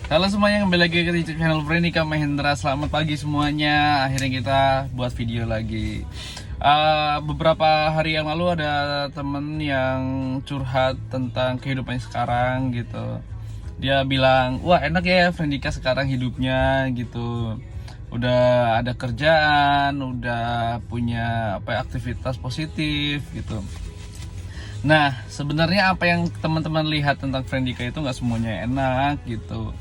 Halo semuanya, kembali lagi ke YouTube channel Vrendika Mahendra. Selamat pagi semuanya. Akhirnya kita buat video lagi. Beberapa hari yang lalu ada temen yang curhat tentang kehidupannya sekarang gitu. Dia bilang, wah enak ya Vrendika sekarang hidupnya gitu. Udah ada kerjaan, udah punya aktivitas positif gitu. Nah, sebenarnya apa yang teman-teman lihat tentang Vrendika itu nggak semuanya enak gitu.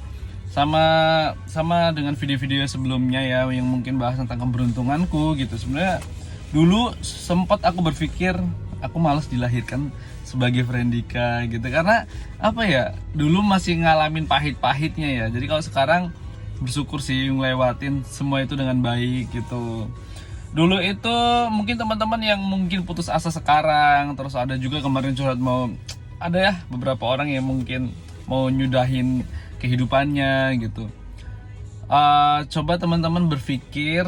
Sama sama dengan video-video sebelumnya ya yang mungkin bahas tentang keberuntunganku gitu. Sebenarnya dulu sempat aku berpikir aku malas dilahirkan sebagai Vrendika gitu, karena dulu masih ngalamin pahit-pahitnya ya. Jadi kalau sekarang bersyukur sih ngelewatin semua itu dengan baik gitu. Dulu itu mungkin teman-teman yang mungkin putus asa sekarang, terus ada juga kemarin curhat ada ya beberapa orang yang mungkin mau nyudahin kehidupannya gitu. Coba teman-teman berpikir,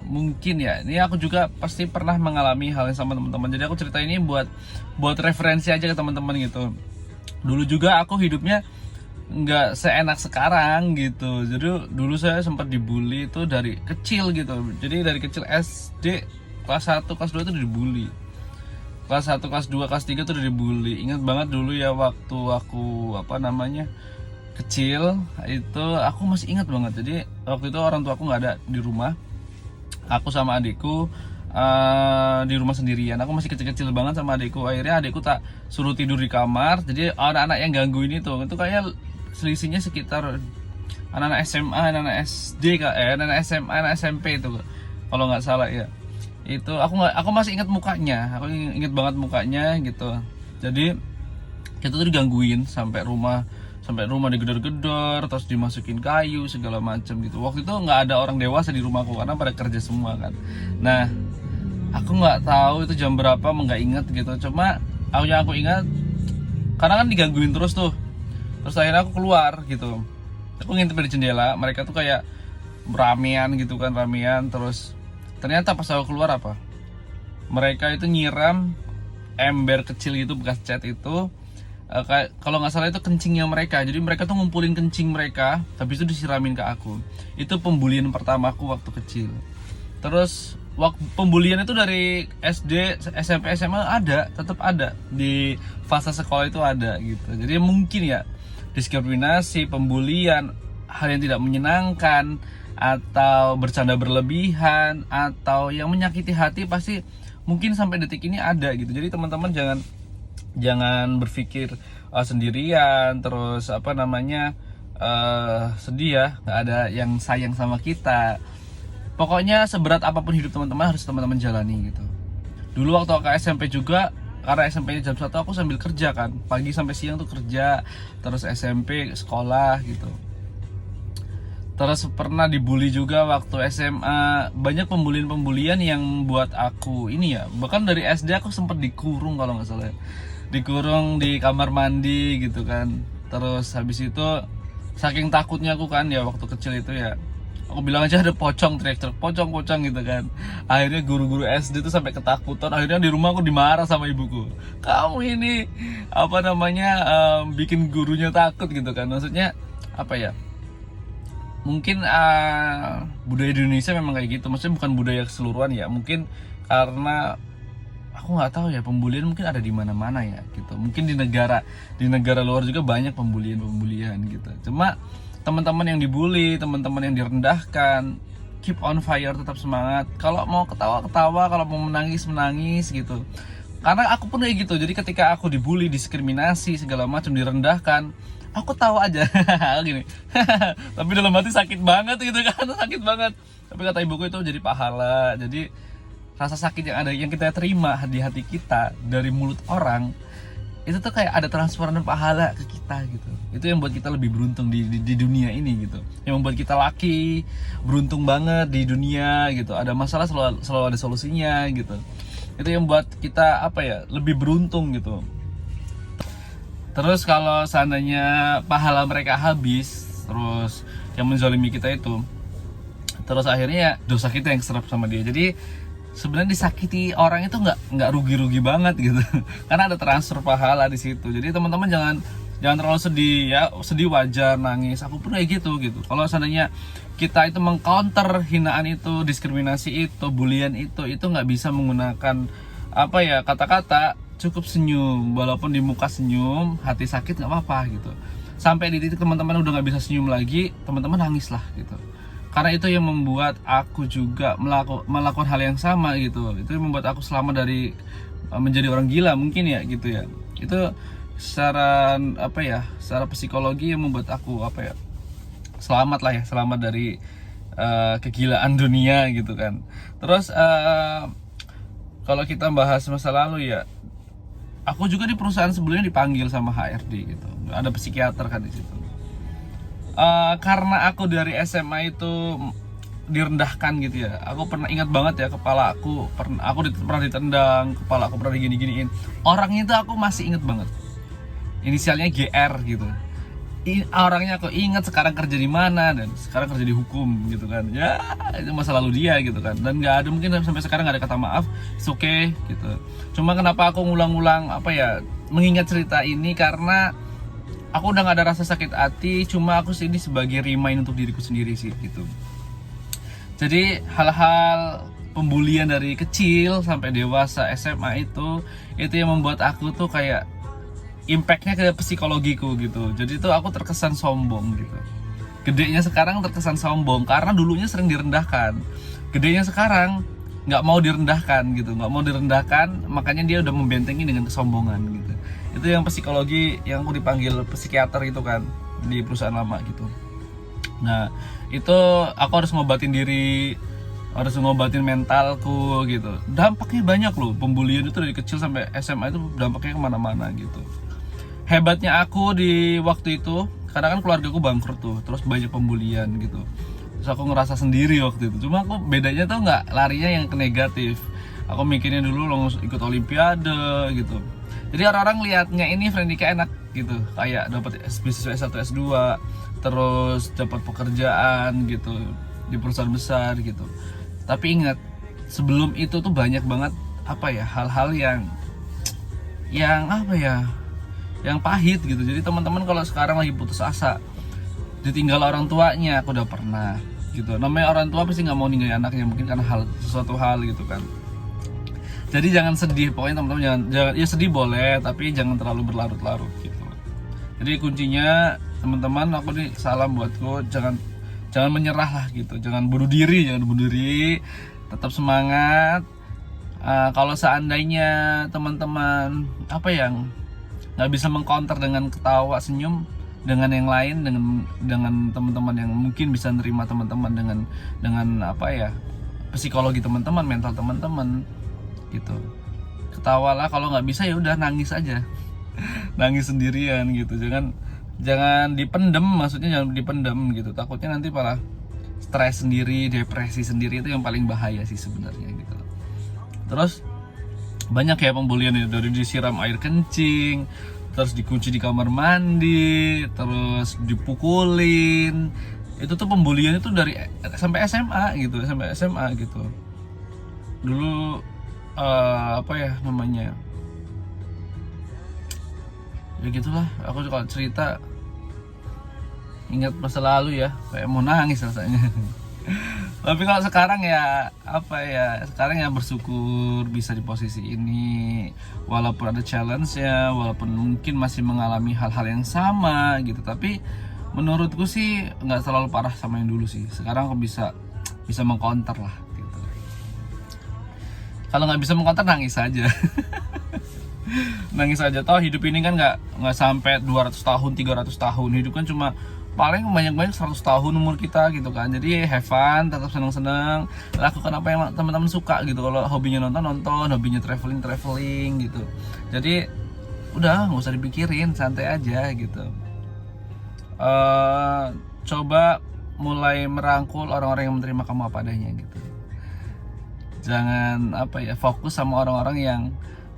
mungkin ya ini aku juga pasti pernah mengalami hal yang sama teman-teman. Jadi aku cerita ini buat referensi aja ke teman-teman gitu. Dulu juga aku hidupnya nggak seenak sekarang gitu. Jadi dulu saya sempat dibully itu dari kecil gitu. Jadi dari kecil SD kelas 1, kelas 2 itu dibully. Kelas 1, kelas 2, kelas 3 tuh udah dibully. Ingat banget dulu ya waktu aku kecil itu, aku masih ingat banget. Jadi waktu itu orang tua aku nggak ada di rumah. Aku sama adikku di rumah sendirian. Aku masih kecil-kecil banget sama adikku. Akhirnya adikku tak suruh tidur di kamar. Jadi anak-anak yang gangguin itu kayak selisihnya sekitar anak-anak SMA, anak-anak SD, anak-anak SMA, anak SMP itu kalau nggak salah ya. Itu aku masih ingat mukanya. Aku ingat banget mukanya gitu. Jadi kita tuh digangguin sampai rumah digedor-gedor, terus dimasukin kayu segala macam gitu. Waktu itu nggak ada orang dewasa di rumahku karena pada kerja semua kan. Nah, aku nggak tahu itu jam berapa, nggak inget gitu. Cuma aku ingat karena kan digangguin terus tuh. Terus akhirnya aku keluar gitu. Aku ngintip di jendela, mereka tuh kayak ramean gitu kan, ramean. Terus ternyata pas aku keluar mereka itu nyiram ember kecil gitu bekas cat itu. Kalau nggak salah itu kencingnya mereka. Jadi mereka tuh ngumpulin kencing mereka, habis itu disiramin ke aku. Itu pembulian pertamaku waktu kecil. Terus pembulian itu dari SD, SMP, SMA tetap ada di fase sekolah itu ada gitu. Jadi mungkin ya diskriminasi, pembulian, hal yang tidak menyenangkan, atau bercanda berlebihan, atau yang menyakiti hati pasti mungkin sampai detik ini ada gitu. Jadi teman-teman jangan berpikir sendirian, terus sedih ya, nggak ada yang sayang sama kita. Pokoknya seberat apapun hidup teman-teman harus teman-teman jalani gitu. Dulu waktu aku SMP juga, karena SMP-nya jam 1 aku sambil kerja kan, pagi sampai siang tuh kerja, terus SMP sekolah gitu. Terus pernah dibully juga waktu SMA. Banyak pembulian yang buat aku ini ya, bahkan dari SD aku sempat dikurung kalau nggak salah ya. Dikurung di kamar mandi gitu kan. Terus habis itu saking takutnya aku kan ya waktu kecil itu ya, aku bilang aja ada pocong, teriak-teriak pocong gitu kan. Akhirnya guru-guru SD tuh sampai ketakutan. Akhirnya di rumah aku dimarah sama ibuku, kamu ini bikin gurunya takut gitu kan. Maksudnya mungkin budaya di Indonesia memang kayak gitu. Maksudnya bukan budaya keseluruhan ya, mungkin karena aku nggak tahu ya, pembulian mungkin ada di mana-mana ya gitu. Mungkin di negara luar juga banyak pembulian gitu. Cuma teman-teman yang dibully, teman-teman yang direndahkan, keep on fire, tetap semangat. Kalau mau ketawa, kalau mau menangis gitu. Karena aku pun kayak gitu. Jadi ketika aku dibully, diskriminasi, segala macam, direndahkan, aku tahu aja gini. Tapi dalam hati sakit banget gitu kan, sakit banget. Tapi kata ibuku itu jadi pahala. Jadi rasa sakit yang kita terima di hati kita dari mulut orang, itu tuh kayak ada transferan pahala ke kita gitu. Itu yang buat kita lebih beruntung di dunia ini gitu. Yang membuat kita laki, beruntung banget di dunia gitu. Ada masalah selalu ada solusinya gitu. Itu yang buat kita lebih beruntung gitu. Terus kalau seandainya pahala mereka habis, terus yang menzalimi kita itu, terus akhirnya dosa kita yang serap sama dia. Jadi sebenarnya disakiti orang itu nggak rugi-rugi banget gitu. Karena ada transfer pahala di situ. Jadi teman-teman jangan terlalu sedih ya, sedih wajar, nangis aku pun kayak gitu. Kalau seandainya kita itu mengcounter hinaan itu, diskriminasi itu, bulian itu nggak bisa menggunakan apa ya, kata-kata, cukup senyum. Walaupun di muka senyum, hati sakit nggak apa-apa gitu. Sampai di titik teman-teman udah nggak bisa senyum lagi, teman-teman nangis lah gitu. Karena itu yang membuat aku juga melakukan hal yang sama gitu. Itu yang membuat aku selamat dari menjadi orang gila mungkin ya gitu ya. Itu secara apa ya, secara psikologi yang membuat aku apa ya, selamat lah ya, selamat dari kegilaan dunia gitu kan. Terus kalau kita bahas masa lalu ya, aku juga di perusahaan sebelumnya dipanggil sama HRD gitu, ada psikiater kan di situ. Karena aku dari SMA itu direndahkan gitu ya, aku pernah ingat banget ya, kepala aku pernah ditendang, kepala aku pernah digini-giniin. Orangnya itu aku masih inget banget, inisialnya GR gitu. Orangnya aku ingat sekarang kerja di mana dan sekarang kerja di hukum gitu kan. Ya itu masa lalu dia gitu kan, dan nggak ada, mungkin sampai sekarang nggak ada kata maaf. It's okay gitu. Cuma kenapa aku ngulang-ngulang apa ya, mengingat cerita ini, karena aku udah nggak ada rasa sakit hati. Cuma aku sini sebagai remind untuk diriku sendiri sih gitu. Jadi hal-hal pembulian dari kecil sampai dewasa SMA itu yang membuat aku tuh kayak impactnya ke psikologiku gitu. Jadi tuh aku terkesan sombong gitu. Gedenya sekarang terkesan sombong karena dulunya sering direndahkan. Gedenya sekarang nggak mau direndahkan gitu, nggak mau direndahkan, makanya dia udah membentengi dengan kesombongan gitu. Itu yang psikologi, yang aku dipanggil psikiater itu kan di perusahaan lama gitu. Nah itu aku harus ngobatin diri, harus ngobatin mentalku gitu. Dampaknya banyak loh, pembulian itu dari kecil sampai SMA itu dampaknya kemana-mana gitu. Hebatnya aku di waktu itu, karena kan keluarga aku bangkrut tuh, terus banyak pembulian gitu. Terus aku ngerasa sendiri waktu itu. Cuma aku bedanya tuh nggak larinya yang ke negatif. Aku mikirnya dulu langsung ikut olimpiade gitu. Jadi orang-orang liatnya ini Frendika enak gitu, kayak dapat beasiswa S1 S2, terus dapat pekerjaan gitu di perusahaan besar gitu. Tapi ingat, sebelum itu tuh banyak banget apa ya, hal-hal yang apa ya, yang pahit gitu. Jadi teman-teman kalau sekarang lagi putus asa, ditinggal orang tuanya, aku udah pernah gitu. Namanya orang tua pasti nggak mau ninggalin anaknya, mungkin karena sesuatu hal gitu kan. Jadi jangan sedih, pokoknya teman-teman jangan ya, sedih boleh tapi jangan terlalu berlarut-larut gitu. Jadi kuncinya teman-teman, aku nih salam buatku, jangan menyerah lah gitu, jangan bunuh diri, tetap semangat. Kalau seandainya teman-teman apa yang nggak bisa mengcounter dengan ketawa senyum dengan yang lain, dengan teman-teman yang mungkin bisa nerima teman-teman dengan apa ya, psikologi teman-teman, mental teman-teman gitu. Ketawalah, kalau nggak bisa ya udah nangis aja. Nangis sendirian gitu, jangan dipendem, maksudnya jangan dipendem gitu, takutnya nanti malah stres sendiri, depresi sendiri. Itu yang paling bahaya sih sebenarnya gitu. Terus banyak ya pembulian ya, dari disiram air kencing, terus dikunci di kamar mandi, terus dipukulin. Itu tuh pembulian itu dari sampai SMA gitu, dulu apa ya namanya, ya gitulah. Aku kalau cerita ingat masa lalu ya, kayak mau nangis rasanya. Tapi kalau sekarang ya apa ya, sekarang ya bersyukur bisa di posisi ini, walaupun ada challenge ya, walaupun mungkin masih mengalami hal-hal yang sama gitu. Tapi menurutku sih nggak terlalu parah sama yang dulu sih. Sekarang aku bisa mengcounter lah gitu. Kalau nggak bisa mengcounter, nangis aja. Nangis aja, toh hidup ini kan nggak sampai 200 tahun 300 tahun. Hidup kan cuma paling banyak-banyak 100 tahun umur kita gitu kan. Jadi have fun, tetap senang-senang, lakukan apa yang teman-teman suka gitu. Kalau hobinya nonton, hobinya traveling gitu. Jadi udah nggak usah dipikirin, santai aja gitu. Coba mulai merangkul orang-orang yang menerima kamu apa adanya gitu. Jangan apa ya, fokus sama orang-orang yang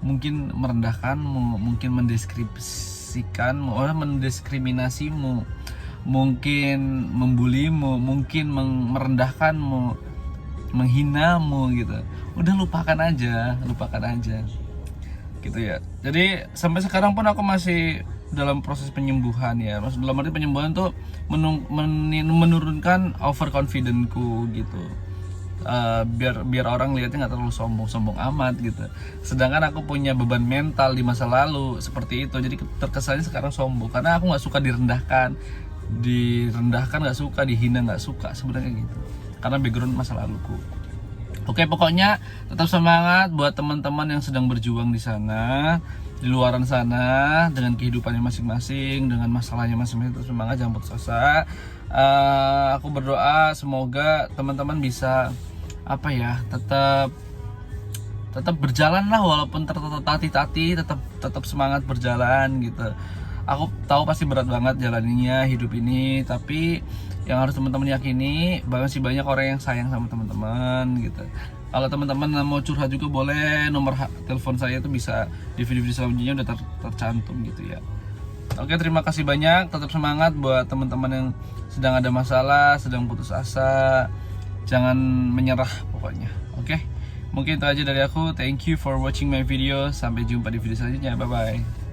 mungkin merendahkanmu, mungkin mendiskriminasimu, mungkin membulimu, mungkin merendahkanmu, menghinamu gitu. Udah lupakan aja gitu ya. Jadi sampai sekarang pun aku masih dalam proses penyembuhan ya. Maksud dalam arti penyembuhan tuh menurunkan overconfidentku gitu. Biar orang lihatnya nggak terlalu sombong amat gitu. Sedangkan aku punya beban mental di masa lalu seperti itu, jadi terkesannya sekarang sombong karena aku nggak suka direndahkan nggak suka, dihina nggak suka sebenarnya gitu, karena background masa laluku. Oke, pokoknya tetap semangat buat teman-teman yang sedang berjuang di sana, di luaran sana dengan kehidupannya masing-masing, dengan masalahnya masing-masing. Tetap semangat, jangan putus asa. Aku berdoa semoga teman-teman bisa tetap berjalan lah, walaupun tertatih-tatih, tetap semangat berjalan gitu. Aku tahu pasti berat banget jalaninya hidup ini, tapi yang harus teman-teman yakini masih banyak orang yang sayang sama teman-teman gitu. Kalau teman-teman mau curhat juga boleh, nomor telepon saya itu bisa di video-video selanjutnya udah tercantum gitu ya. Oke, terima kasih banyak, tetap semangat buat teman-teman yang sedang ada masalah, sedang putus asa. Jangan menyerah pokoknya. Oke, mungkin itu aja dari aku. Thank you for watching my video. Sampai jumpa di video selanjutnya. Bye bye.